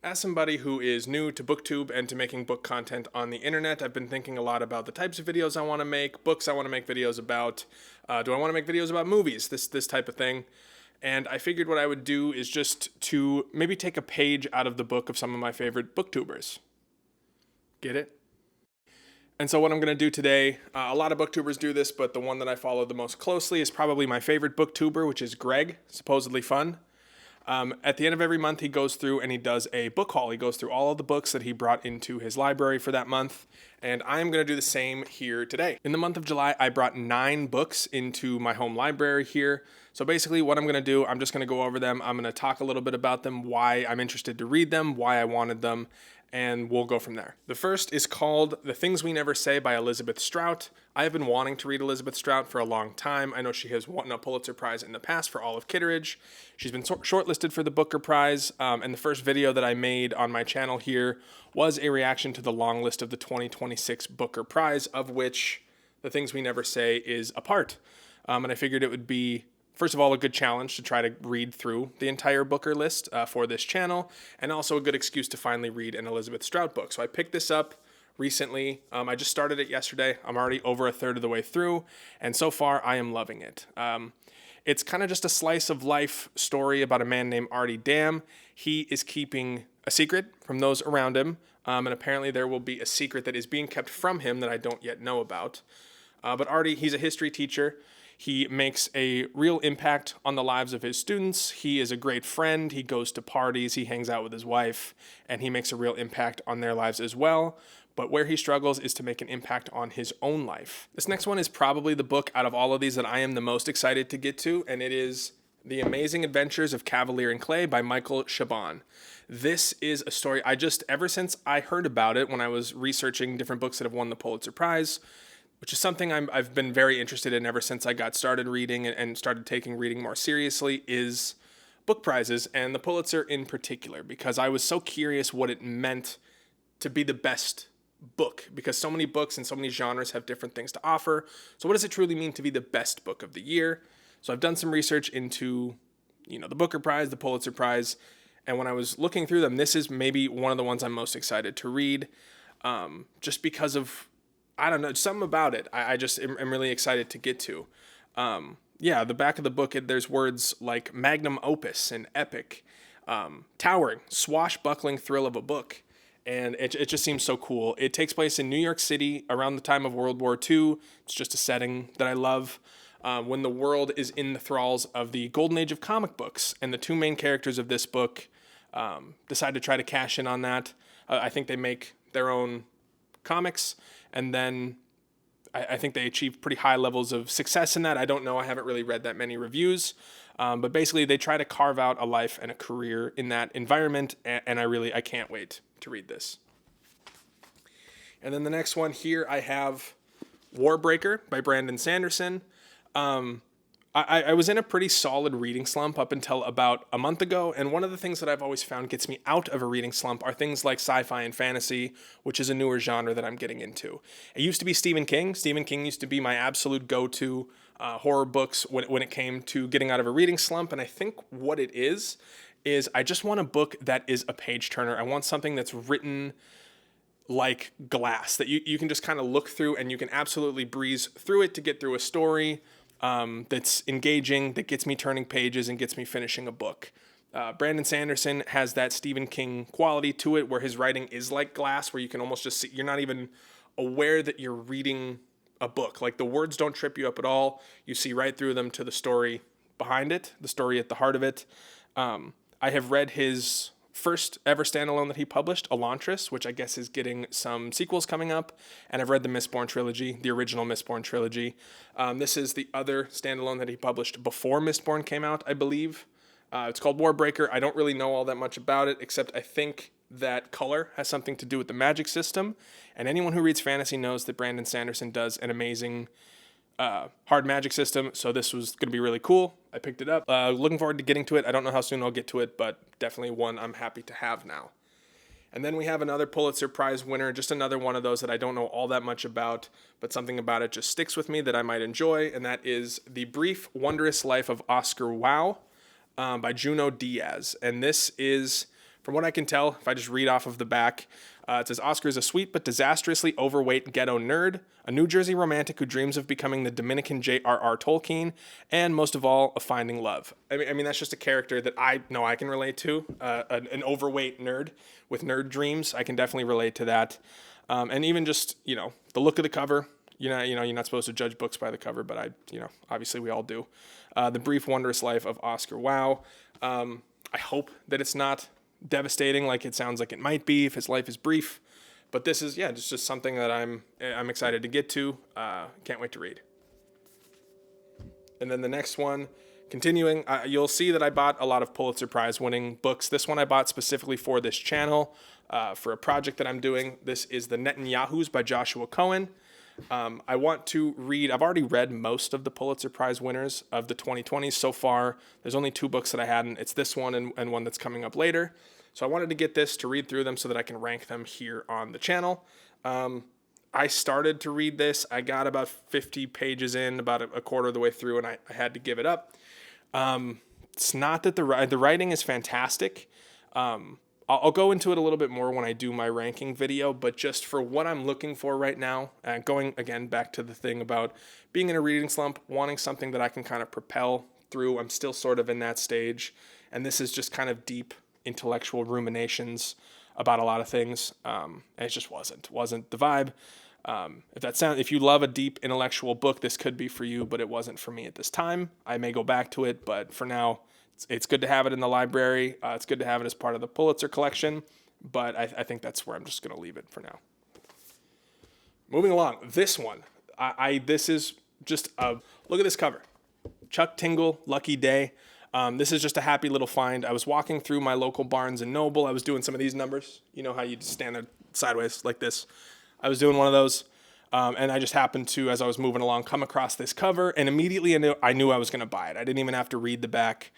As somebody who is new to Booktube and to making book content on the internet, I've been thinking a lot about the types of videos I want to make, books I want to make videos about. Do I want to make videos about movies? This type of thing. And I figured what I would do is just to maybe take a page out of the book of some of my favorite Booktubers. Get it? And so what I'm going to do today, a lot of Booktubers do this, but the one that I follow the most closely is probably my favorite Booktuber, which is Greg, supposedly fun. At the end of every month, he goes through and he does a book haul. He goes through all of the books that he brought into his library for that month, and I'm going to do the same here today. In the month of July, I brought 9 books into my home library here. So basically what I'm going to do, I'm just going to go over them. I'm going to talk a little bit about them, why I'm interested to read them, why I wanted them, and we'll go from there. The first is called The Things We Never Say by Elizabeth Strout. I have been wanting to read Elizabeth Strout for a long time. I know she has won a Pulitzer Prize in the past for Olive Kitteridge. She's been shortlisted for the Booker Prize, and the first video that I made on my channel here was a reaction to the long list of the 2026 Booker Prize, of which The Things We Never Say is a part. And I figured it would be, first of all, a good challenge to try to read through the entire Booker list for this channel, and also a good excuse to finally read an Elizabeth Strout book. So I picked this up recently. I just started it yesterday. I'm already over a third of the way through, and so far I am loving it. It's kind of just a slice of life story about a man named Artie Dam. He is keeping a secret from those around him, and apparently there will be a secret that is being kept from him that I don't yet know about. But Artie, he's a history teacher. He makes a real impact on the lives of his students. He is a great friend. He goes to parties. He hangs out with his wife, and he makes a real impact on their lives as well. But where he struggles is to make an impact on his own life. This next one is probably the book out of all of these that I am the most excited to get to, and it is The Amazing Adventures of Kavalier and Clay by Michael Chabon. This is a story ever since I heard about it when I was researching different books that have won the Pulitzer Prize, which is something I've been very interested in ever since I got started reading and started taking reading more seriously, is book prizes, and the Pulitzer in particular, because I was so curious what it meant to be the best book, because so many books and so many genres have different things to offer. So what does it truly mean to be the best book of the year? So I've done some research into, the Booker Prize, the Pulitzer Prize, and when I was looking through them, this is maybe one of the ones I'm most excited to read, just because of, I don't know, something about it. I just am really excited to get to. The back of the book, there's words like magnum opus and epic, towering, swashbuckling thrill of a book. And it just seems so cool. It takes place in New York City around the time of World War II. It's just a setting that I love. When the world is in the thralls of the golden age of comic books. And the two main characters of this book decide to try to cash in on that. I think they make their own comics, and then I think they achieve pretty high levels of success in that. I don't know. I haven't really read that many reviews. But basically, they try to carve out a life and a career in that environment, and I can't wait to read this. And then the next one here, I have Warbreaker by Brandon Sanderson. I was in a pretty solid reading slump up until about a month ago, and one of the things that I've always found gets me out of a reading slump are things like sci-fi and fantasy, which is a newer genre that I'm getting into. It used to be Stephen King. Stephen King used to be my absolute go-to horror books when it came to getting out of a reading slump, and I think what it is I just want a book that is a page-turner. I want something that's written like glass, that you can just kind of look through and you can absolutely breeze through it to get through a story that's engaging, that gets me turning pages and gets me finishing a book. Brandon Sanderson has that Stephen King quality to it, where his writing is like glass, where you can almost just see, you're not even aware that you're reading a book. Like, the words don't trip you up at all. You see right through them to the story behind it, the story at the heart of it. I have read his first ever standalone that he published, Wondrous, which I guess is getting some sequels coming up, and I've read the Mistborn trilogy, the original Mistborn trilogy. This is the other standalone that he published before Mistborn came out, I believe. It's called Warbreaker. I don't really know all that much about it, except I think that color has something to do with the magic system, and anyone who reads fantasy knows that Brandon Sanderson does an amazing hard magic system, so this was going to be really cool. I picked it up. Looking forward to getting to it. I don't know how soon I'll get to it, but definitely one I'm happy to have now. And then we have another Pulitzer Prize winner, just another one of those that I don't know all that much about, but something about it just sticks with me that I might enjoy, and that is The Brief Wondrous Life of Oscar Wilde by Junot Diaz. And this is From what I can tell, if I just read off of the back, it says, Oscar is a sweet but disastrously overweight ghetto nerd, a New Jersey romantic who dreams of becoming the Dominican J.R.R. Tolkien, and most of all, of finding love. I mean, that's just a character that I know I can relate to, an overweight nerd with nerd dreams. I can definitely relate to that. And even just, the look of the cover, you're not supposed to judge books by the cover, but obviously we all do. The brief, wondrous life of Oscar. Wow. I hope that it's not devastating like it sounds like it might be if his life is brief, but this is just something that I'm excited to get to. Can't wait to read. And then the next one, continuing, you'll see that I bought a lot of Pulitzer Prize winning books. This one I bought specifically for this channel, for a project that I'm doing. This is the Netanyahus by Joshua Cohen. I want to read, I've already read most of the Pulitzer Prize winners of the 2020s so far. There's only 2 books that I hadn't. It's this one and one that's coming up later. So I wanted to get this to read through them so that I can rank them here on the channel. I started to read this. I got about 50 pages in, about a quarter of the way through, and I had to give it up. It's not that the writing is fantastic. I'll go into it a little bit more when I do my ranking video, but just for what I'm looking for right now, and going again back to the thing about being in a reading slump, wanting something that I can kind of propel through. I'm still sort of in that stage, and this is just kind of deep intellectual ruminations about a lot of things, and it just wasn't the vibe. If you love a deep intellectual book, this could be for you, but it wasn't for me at this time. I may go back to it, but for now, it's good to have it in the library. It's good to have it as part of the Pulitzer collection, but I think that's where I'm just going to leave it for now. Moving along, this one, this is just look at this cover. Chuck Tingle, Lucky Day. This is just a happy little find. I was walking through my local Barnes & Noble. I was doing some of these numbers. You know how you just stand there sideways like this. I was doing one of those, and I just happened to, as I was moving along, come across this cover, and immediately I knew I was going to buy it. I didn't even have to read the back,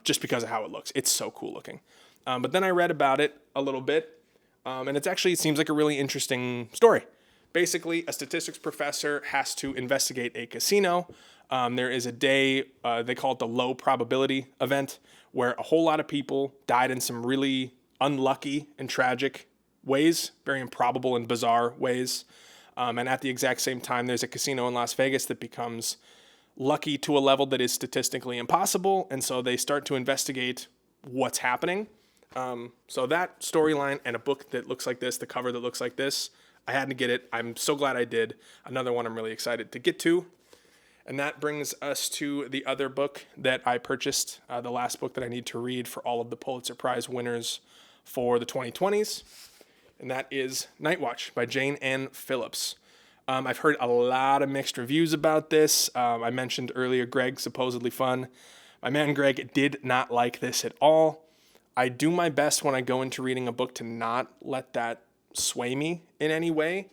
just because of how it looks. It's so cool looking. But then I read about it a little bit, and it seems like a really interesting story. Basically, a statistics professor has to investigate a casino. There is a day, they call it the low probability event, where a whole lot of people died in some really unlucky and tragic ways, very improbable and bizarre ways. And at the exact same time, there's a casino in Las Vegas that becomes lucky to a level that is statistically impossible. And so they start to investigate what's happening. So that storyline and a book that looks like this, the cover that looks like this, I had to get it. I'm so glad I did. Another one I'm really excited to get to. And that brings us to the other book that I purchased, the last book that I need to read for all of the Pulitzer Prize winners for the 2020s. And that is Night Watch by Jayne and Phillips. I've heard a lot of mixed reviews about this. I mentioned earlier Greg, supposedly fun. My man Greg did not like this at all. I do my best when I go into reading a book to not let that sway me in any way.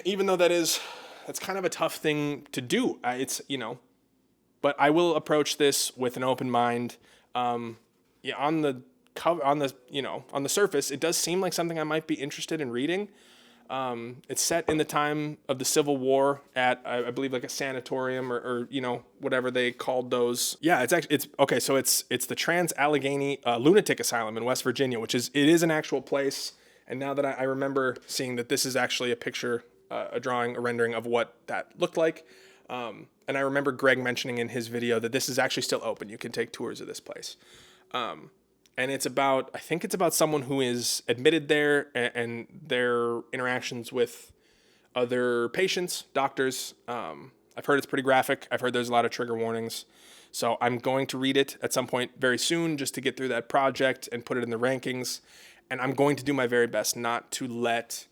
Even though that's kind of a tough thing to do. But I will approach this with an open mind. On the cover, on the surface, it does seem like something I might be interested in reading. It's set in the time of the Civil War at, I believe, like a sanatorium or whatever they called those. Yeah, it's the Trans-Allegheny Lunatic Asylum in West Virginia, it is an actual place. And now that I remember seeing that this is actually a picture, a drawing, a rendering of what that looked like. And I remember Greg mentioning in his video that this is actually still open. You can take tours of this place. And I think it's about someone who is admitted there and their interactions with other patients, doctors. I've heard it's pretty graphic. I've heard there's a lot of trigger warnings. So I'm going to read it at some point very soon just to get through that project and put it in the rankings. And I'm going to do my very best not to let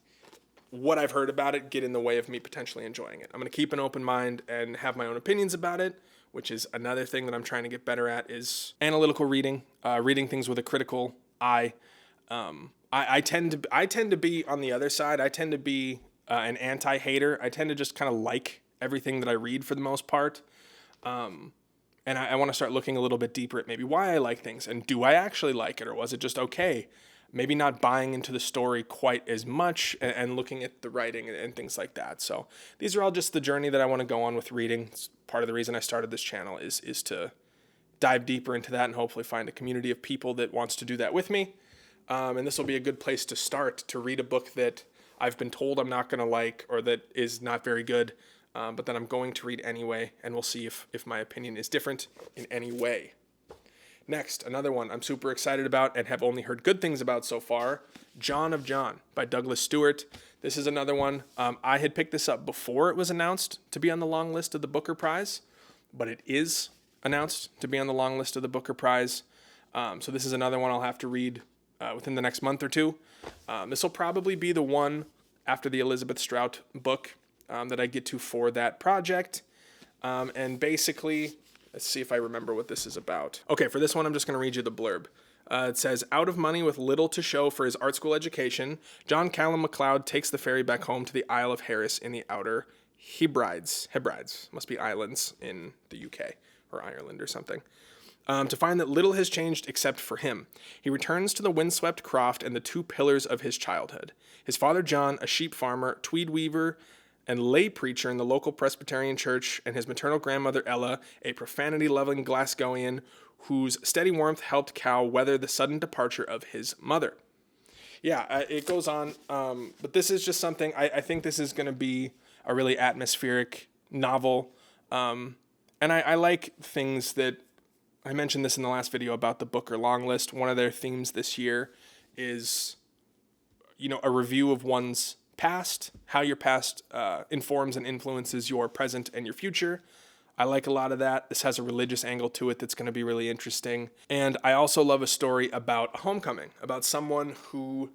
what I've heard about it get in the way of me potentially enjoying it. I'm going to keep an open mind and have my own opinions about it, which is another thing that I'm trying to get better at, is analytical reading, reading things with a critical eye. I tend to be on the other side. I tend to be an anti-hater. I tend to just kind of like everything that I read for the most part. And I want to start looking a little bit deeper at maybe why I like things, and do I actually like it, or was it just okay? Maybe not buying into the story quite as much, and looking at the writing and things like that. So these are all just the journey that I want to go on with reading. It's part of the reason I started this channel is to dive deeper into that and hopefully find a community of people that wants to do that with me. And this will be a good place to start to read a book that I've been told I'm not going to like or that is not very good, but that I'm going to read anyway, and we'll see if my opinion is different in any way. Next, another one I'm super excited about and have only heard good things about so far, John of John by Douglas Stuart. This is another one. I had picked this up before it was announced to be on the long list of the Booker Prize, but it is announced to be on the long list of the Booker Prize. So this is another one I'll have to read within the next month or two. This will probably be the one after the Elizabeth Strout book that I get to for that project. And basically, let's see if I remember what this is about. Okay, for this one, I'm just going to read you the blurb. It says, out of money with little to show for his art school education, John Callum MacLeod takes the ferry back home to the Isle of Harris in the Outer Hebrides. Hebrides must be islands in the UK or Ireland or something. To find that little has changed except for him. He returns to the windswept croft and the two pillars of his childhood. His father John, a sheep farmer, tweed weaver, and lay preacher in the local Presbyterian church, and his maternal grandmother Ella, a profanity-loving Glasgowian whose steady warmth helped Cal weather the sudden departure of his mother. Yeah, it goes on, but this is just something, I think this is going to be a really atmospheric novel, and I like things that, I mentioned this in the last video about the Booker long list. One of their themes this year is, a review of one's past, how your past informs and influences your present and your future. I like a lot of that. This has a religious angle to it that's going to be really interesting. And I also love a story about a homecoming, about someone who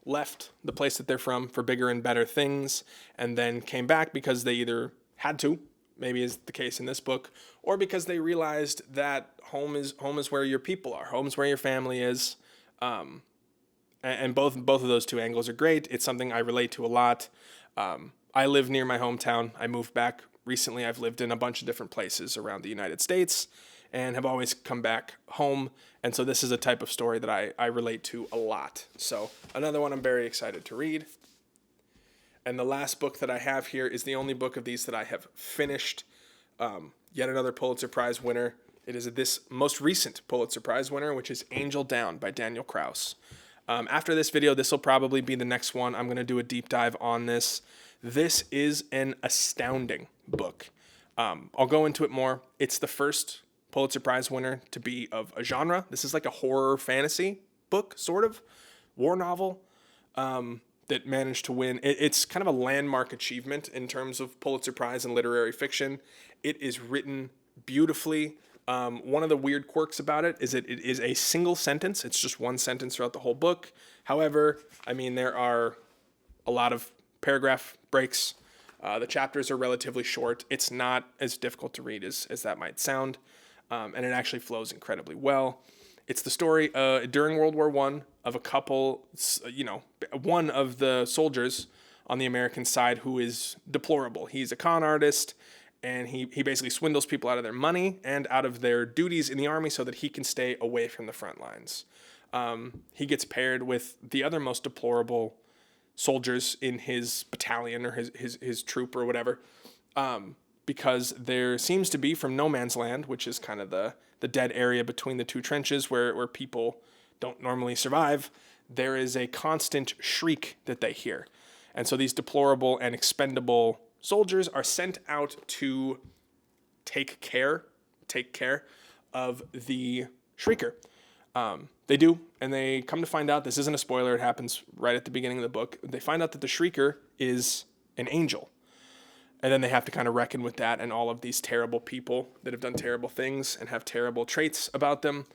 left the place that they're from for bigger and better things and then came back because they either had to, maybe is the case in this book, or because they realized that home is where your people are, home's where your family is. And both of those two angles are great. It's something I relate to a lot. I live near my hometown. I moved back recently. I've lived in a bunch of different places around the United States and have always come back home. And so this is a type of story that I relate to a lot. So another one I'm very excited to read. And the last book that I have here is the only book of these that I have finished. Yet another Pulitzer Prize winner. It is this most recent Pulitzer Prize winner, which is Angel Down by Daniel Kraus. After this video, this will probably be the next one. I'm going to do a deep dive on this. This is an astounding book. I'll go into it more. It's the first Pulitzer Prize winner to be of a genre. This is like a horror fantasy book, sort of, war novel that managed to win. It's kind of a landmark achievement in terms of Pulitzer Prize and literary fiction. It is written beautifully. One of the weird quirks about it is that it is a single sentence. It's just one sentence throughout the whole book. However, there are a lot of paragraph breaks. The chapters are relatively short. It's not as difficult to read as that might sound, and it actually flows incredibly well. It's the story during World War I of a couple, one of the soldiers on the American side who is deplorable. He's a con artist, and he basically swindles people out of their money and out of their duties in the army so that he can stay away from the front lines. He gets paired with the other most deplorable soldiers in his battalion or his troop or whatever, because there seems to be, from no man's land, which is kind of the dead area between the two trenches where people don't normally survive, there is a constant shriek that they hear. And so these deplorable and expendable soldiers are sent out to take care of the shrieker. They do, and they come to find out, this isn't a spoiler, it happens right at the beginning of the book, they find out that the shrieker is an angel. And then they have to kind of reckon with that and all of these terrible people that have done terrible things and have terrible traits about them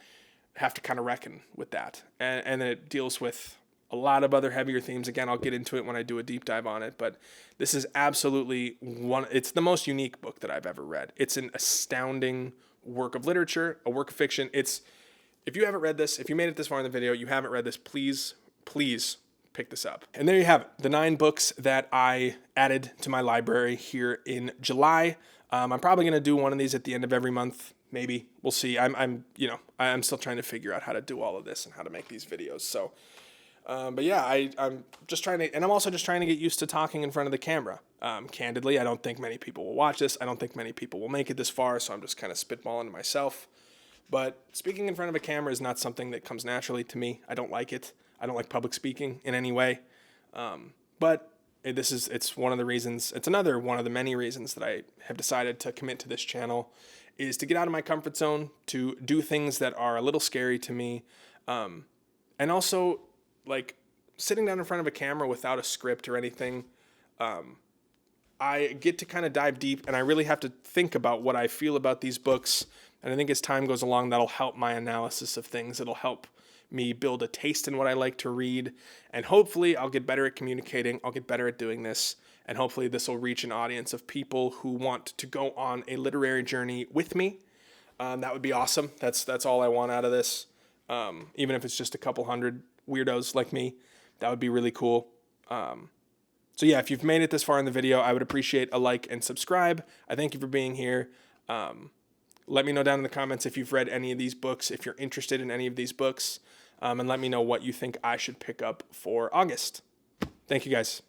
have to kind of reckon with that. And then it deals with a lot of other heavier themes. Again, I'll get into it when I do a deep dive on it, but this is absolutely it's the most unique book that I've ever read. It's an astounding work of literature, a work of fiction. If you haven't read this, if you made it this far in the video, you haven't read this, please pick this up. And there you have it, the 9 books that I added to my library here in July. I'm probably going to do one of these at the end of every month. Maybe we'll see. I'm still trying to figure out how to do all of this and how to make these videos. So, but yeah, I'm just trying to, and I'm also just trying to get used to talking in front of the camera. Candidly, I don't think many people will watch this. I don't think many people will make it this far. So I'm just kind of spitballing to myself. But speaking in front of a camera is not something that comes naturally to me. I don't like it. I don't like public speaking in any way. But it's one of the reasons, it's another one of the many reasons that I have decided to commit to this channel, is to get out of my comfort zone, to do things that are a little scary to me. And also, like, sitting down in front of a camera without a script or anything, I get to kind of dive deep, and I really have to think about what I feel about these books. And I think as time goes along, that'll help my analysis of things. It'll help me build a taste in what I like to read. And hopefully I'll get better at communicating. I'll get better at doing this. And hopefully this will reach an audience of people who want to go on a literary journey with me. That would be awesome. That's all I want out of this. Even if it's just a couple hundred weirdos like me, that would be really cool. So yeah, if you've made it this far in the video, I would appreciate a like and subscribe. I thank you for being here. Let me know down in the comments if you've read any of these books, if you're interested in any of these books, and let me know what you think I should pick up for August. Thank you guys.